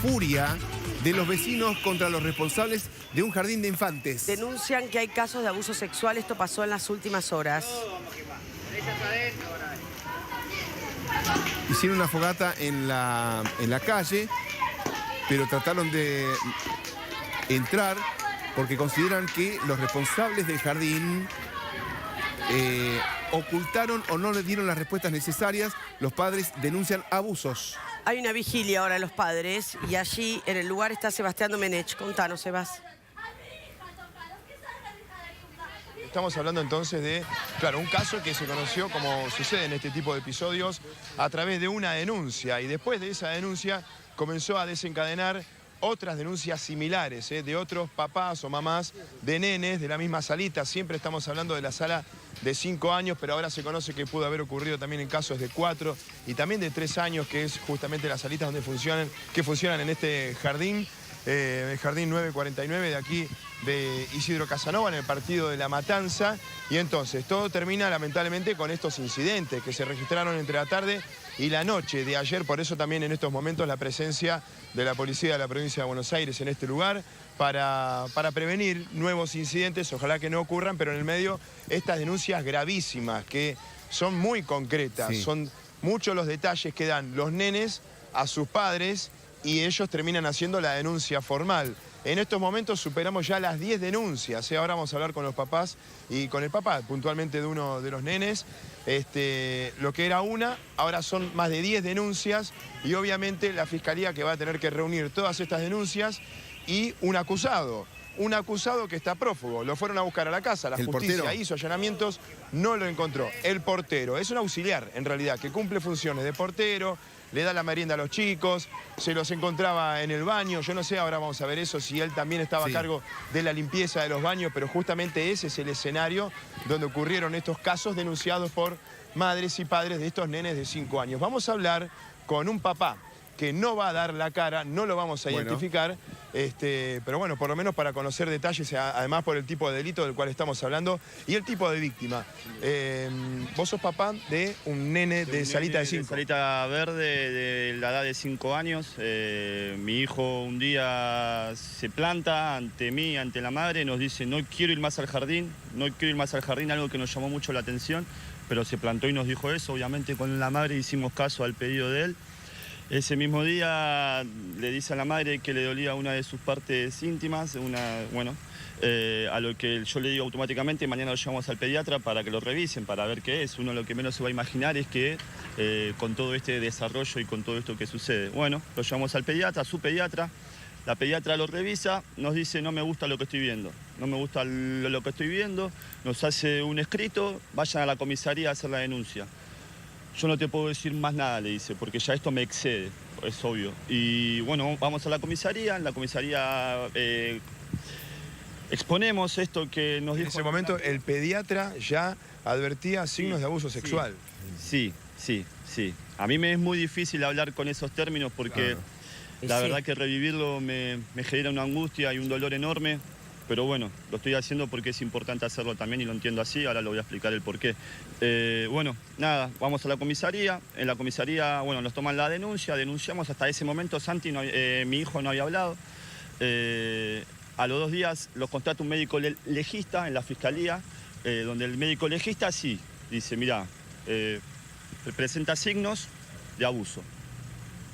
furia de los vecinos contra los responsables de un jardín de infantes. Denuncian que hay casos de abuso sexual. Esto pasó en las últimas horas. Hicieron una fogata en la calle, pero trataron de entrar porque consideran que los responsables del jardín ocultaron o no le dieron las respuestas necesarias. Los padres denuncian abusos. Hay una vigilia ahora de los padres y allí en el lugar está Sebastián Domenech. Contanos, Sebas. Estamos hablando entonces de, claro, un caso que se conoció, como sucede en este tipo de episodios, a través de una denuncia. Y después de esa denuncia comenzó a desencadenar otras denuncias similares, de otros papás o mamás de nenes de la misma salita. Siempre estamos hablando de la sala de 5 años, pero ahora se conoce que pudo haber ocurrido también en casos de 4 y también de 3 años, que es justamente las salitas donde funcionan en este jardín, el jardín 949 de aquí de Isidro Casanova, en el partido de La Matanza. Y entonces todo termina lamentablemente con estos incidentes que se registraron entre la tarde y la noche de ayer. Por eso también en estos momentos la presencia de la policía de la provincia de Buenos Aires en este lugar para prevenir nuevos incidentes. Ojalá que no ocurran, pero en el medio estas denuncias gravísimas que son muy concretas. Sí. Son muchos los detalles que dan los nenes a sus padres y ellos terminan haciendo la denuncia formal. En estos momentos superamos ya las 10 denuncias. Ahora vamos a hablar con los papás y con el papá, puntualmente de uno de los nenes. Lo que era una, ahora son más de 10 denuncias y obviamente la Fiscalía que va a tener que reunir todas estas denuncias y un acusado que está prófugo. Lo fueron a buscar a la casa, la justicia hizo allanamientos, no lo encontró. El portero es un auxiliar, en realidad, que cumple funciones de portero, le da la merienda a los chicos, se los encontraba en el baño. Yo no sé, ahora vamos a ver eso, si él también estaba a cargo de la limpieza de los baños, pero justamente ese es el escenario donde ocurrieron estos casos denunciados por madres y padres de estos nenes de 5 años. Vamos a hablar con un papá que no va a dar la cara, no lo vamos a identificar, pero bueno, por lo menos para conocer detalles, además por el tipo de delito del cual estamos hablando y el tipo de víctima. Vos sos papá de un nene de salita de 5. Salita verde, de la edad de 5 años. Mi hijo un día se planta ante mí, ante la madre, nos dice: no quiero ir más al jardín, algo que nos llamó mucho la atención, pero se plantó y nos dijo eso. Obviamente con la madre hicimos caso al pedido de él. Ese mismo día le dice a la madre que le dolía una de sus partes íntimas, a lo que yo le digo automáticamente: mañana lo llevamos al pediatra para que lo revisen, para ver qué es. Uno lo que menos se va a imaginar es que con todo este desarrollo y con todo esto que sucede. Bueno, lo llevamos al pediatra, a su pediatra. La pediatra lo revisa, nos dice: no me gusta lo que estoy viendo, nos hace un escrito, vayan a la comisaría a hacer la denuncia. Yo no te puedo decir más nada, le dice, porque ya esto me excede, es obvio. Y bueno, vamos a la comisaría, en la comisaría exponemos esto que nos dijo. En ese momento el pediatra ya advertía signos de abuso sexual. Sí. A mí me es muy difícil hablar con esos términos porque la verdad que revivirlo me genera una angustia y un dolor enorme. Pero bueno, lo estoy haciendo porque es importante hacerlo también y lo entiendo así. Ahora lo voy a explicar el porqué. Vamos a la comisaría. En la comisaría, nos toman la denuncia, denunciamos. Hasta ese momento Santi, mi hijo, no había hablado. A los 2 días los contrata un médico legista en la fiscalía, donde el médico legista sí dice: mira, presenta signos de abuso.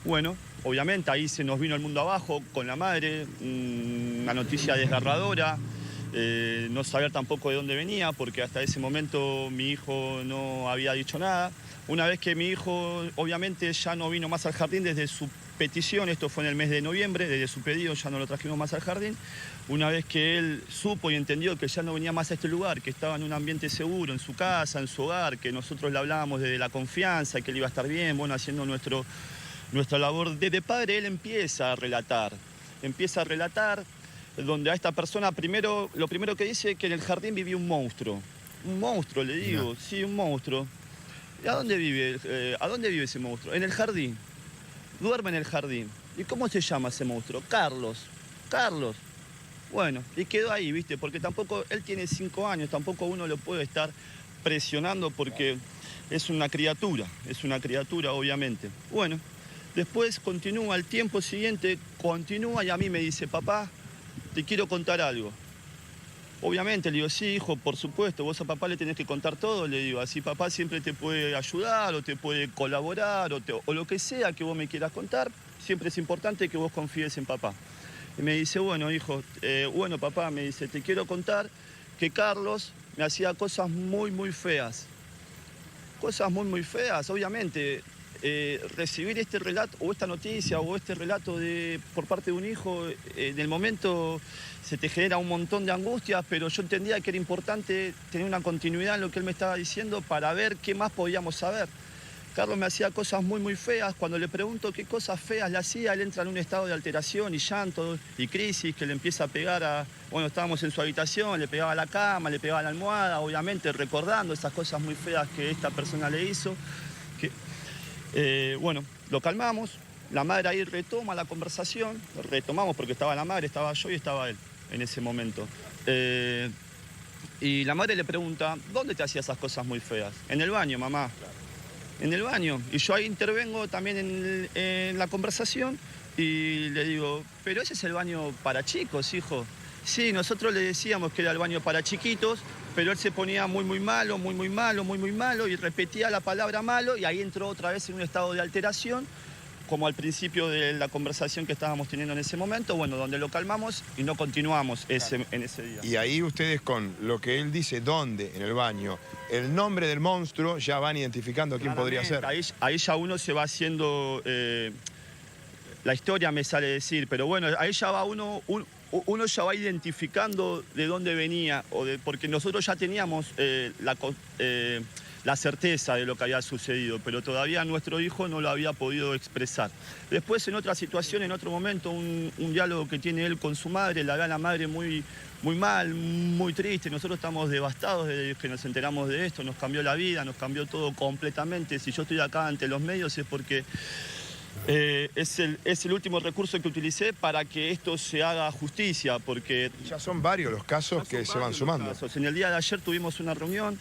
Bueno, obviamente ahí se nos vino el mundo abajo con la madre, una noticia desgarradora, no saber tampoco de dónde venía, porque hasta ese momento mi hijo no había dicho nada. Una vez que mi hijo obviamente ya no vino más al jardín desde su petición, esto fue en el mes de noviembre, desde su pedido ya no lo trajimos más al jardín. Una vez que él supo y entendió que ya no venía más a este lugar, que estaba en un ambiente seguro, en su casa, en su hogar, que nosotros le hablábamos desde la confianza, que él iba a estar bien, haciendo nuestra labor de padre, él empieza a relatar, donde a esta persona lo primero que dice es que en el jardín vivía un monstruo. Un monstruo, le digo, sí, un monstruo. ¿Y a dónde vive ese monstruo? En el jardín. Duerme en el jardín. ¿Y cómo se llama ese monstruo? Carlos. Bueno, y quedó ahí, ¿viste? Porque tampoco, él tiene 5 años, tampoco uno lo puede estar presionando porque es una criatura, obviamente. Bueno. Después continúa al tiempo siguiente, continúa y a mí me dice, papá, te quiero contar algo. Obviamente, le digo, sí, hijo, por supuesto, vos a papá le tenés que contar todo, le digo, así papá siempre te puede ayudar o te puede colaborar o lo que sea que vos me quieras contar, siempre es importante que vos confíes en papá. Y me dice, bueno, hijo, bueno, papá, me dice, te quiero contar que Carlos me hacía cosas muy, muy feas. Cosas muy, muy feas, obviamente. Recibir este relato o esta noticia o este relato por parte de un hijo, en el momento se te genera un montón de angustias, pero yo entendía que era importante tener una continuidad en lo que él me estaba diciendo para ver qué más podíamos saber. Carlos me hacía cosas muy, muy feas. Cuando le pregunto qué cosas feas le hacía, él entra en un estado de alteración y llanto y crisis que le empieza a pegar a... Bueno, estábamos en su habitación, le pegaba a la cama, le pegaba a la almohada, obviamente recordando esas cosas muy feas que esta persona le hizo. Bueno, lo calmamos, la madre ahí retoma la conversación, lo retomamos porque estaba la madre, estaba yo y estaba él en ese momento. Y la madre le pregunta, ¿dónde te hacía esas cosas muy feas? En el baño, mamá. En el baño. Y yo ahí intervengo también en la conversación y le digo, pero ese es el baño para chicos, hijo. Sí, nosotros le decíamos que era el baño para chiquitos, pero él se ponía muy, muy malo, muy, muy malo, muy, muy malo y repetía la palabra malo y ahí entró otra vez en un estado de alteración, como al principio de la conversación que estábamos teniendo en ese momento, bueno, donde lo calmamos y no continuamos en ese día. Y ahí ustedes con lo que él dice, dónde, en el baño, el nombre del monstruo, ya van identificando quién podría ser. Ahí ya uno se va haciendo, la historia me sale decir, pero bueno, ahí ya va uno ya va identificando de dónde venía, porque nosotros ya teníamos la certeza de lo que había sucedido, pero todavía nuestro hijo no lo había podido expresar. Después, en otra situación, en otro momento, un diálogo que tiene él con su madre, la ve a la madre muy, muy mal, muy triste. Nosotros estamos devastados desde que nos enteramos de esto, nos cambió la vida, nos cambió todo completamente. Si yo estoy acá ante los medios es porque... es el último recurso que utilicé para que esto se haga justicia, porque... Ya son varios los casos que se van sumando. En el día de ayer tuvimos una reunión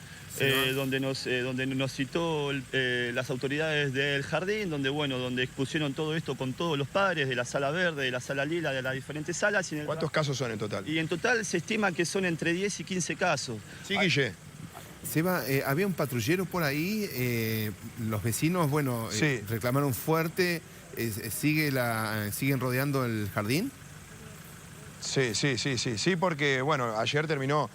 donde nos citó las autoridades del jardín, donde expusieron todo esto con todos los padres de la sala verde, de la sala lila, de las diferentes salas. ¿Cuántos casos son en total? Y en total se estima que son entre 10 y 15 casos. Sí, Guille. Seba, había un patrullero por ahí, los vecinos, bueno, sí. Reclamaron fuerte, ¿siguen rodeando el jardín? Sí, porque, bueno, ayer terminó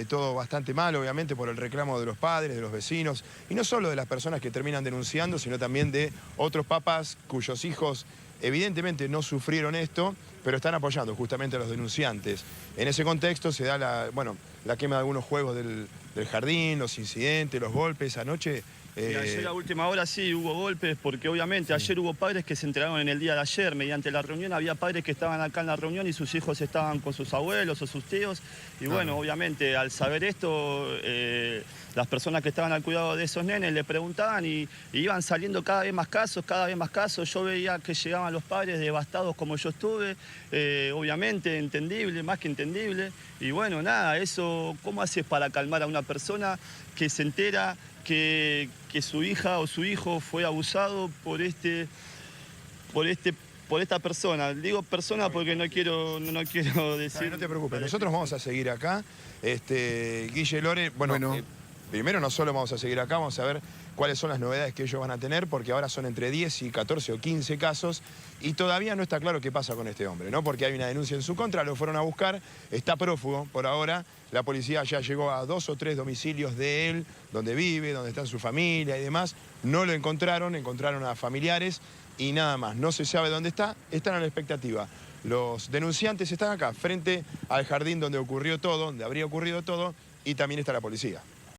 todo bastante mal, obviamente, por el reclamo de los padres, de los vecinos, y no solo de las personas que terminan denunciando, sino también de otros papás cuyos hijos evidentemente no sufrieron esto, pero están apoyando justamente a los denunciantes. En ese contexto se da la quema de algunos juegos del jardín, los incidentes, los golpes anoche. Y ayer a última hora sí hubo golpes, porque obviamente ayer hubo padres que se enteraron en el día de ayer. Mediante la reunión había padres que estaban acá en la reunión y sus hijos estaban con sus abuelos o sus tíos. Y bueno, obviamente al saber esto, las personas que estaban al cuidado de esos nenes le preguntaban y iban saliendo cada vez más casos. Yo veía que llegaban los padres devastados como yo estuve, obviamente entendible, más que entendible. Y bueno, nada, eso, ¿cómo haces para calmar a una persona que se entera que su hija o su hijo fue abusado por esta persona? Digo persona porque no quiero decir... No te preocupes, nosotros vamos a seguir acá. Guille, Lore, bueno. Primero no solo vamos a seguir acá, vamos a ver cuáles son las novedades que ellos van a tener, porque ahora son entre 10 y 14 o 15 casos y todavía no está claro qué pasa con este hombre, ¿no? Porque hay una denuncia en su contra, lo fueron a buscar, está prófugo por ahora, la policía ya llegó a 2 o 3 domicilios de él, donde vive, donde está su familia y demás, no lo encontraron a familiares y nada más, no se sabe dónde está, están a la expectativa. Los denunciantes están acá, frente al jardín donde ocurrió todo, donde habría ocurrido todo, y también está la policía.